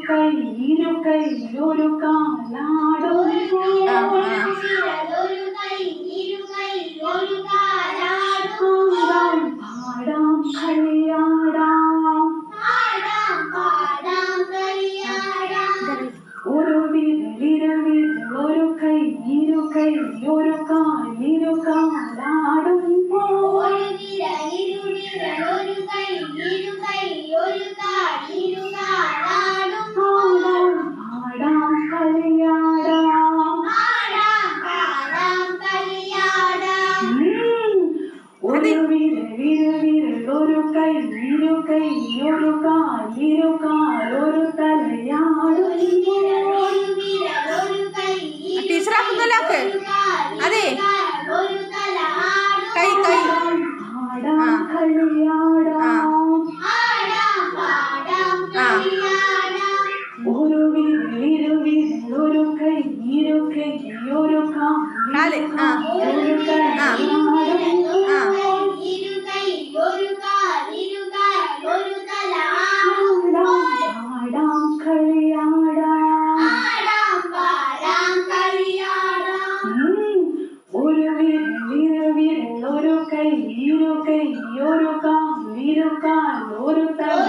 കൈ ഒരു കാലാടുമ്പോൾ പാടാം കളിയാടാം ഒരു വിരൽ ഒരു കൈ ഒരു കാലാടുമ്പോൾ പാടാം കളിയാടാം ഒരു വിരൽ ഒരു കൈ ഒരു ഒരു തലയാടുമ്പോൾ ടീച്ചറാക്കുന്നല്ലോക്ക് അതെ കൈ കൈ പാടാം കളിയാടാം ഒരു വിരൽ ഒരു കൈ ഒരു കാല് ഒരു പാടാം കളിയാടാം ഒരു വിരൽ ഒരു കൈ ഒരു തല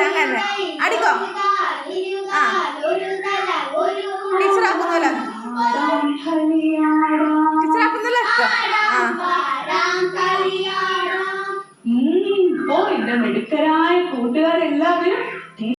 അങ്ങനെ അടിക്കോ ടീച്ചറാക്കുന്നല്ലോ